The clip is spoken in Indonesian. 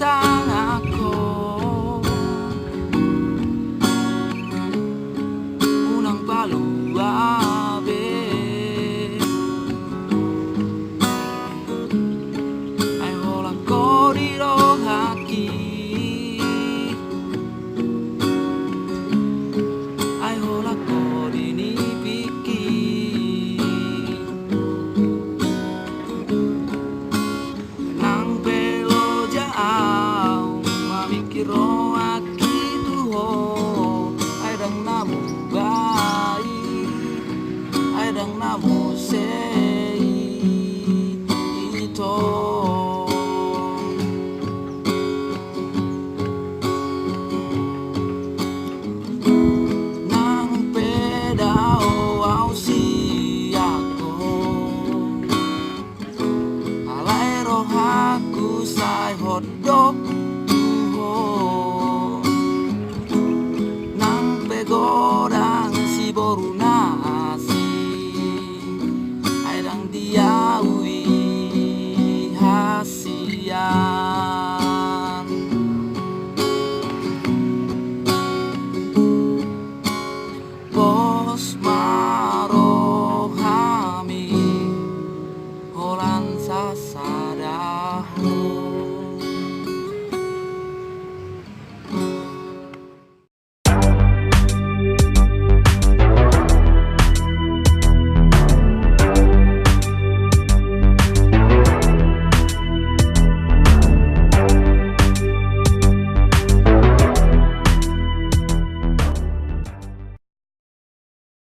tang ako unang paluabe ay hola ko diro haki ay hola ko dinipiki nang pelo jauh mamikiro aki tuho ay dang namu ay dang namu sei ito nang pedao au si ako alay rohaku say hotdog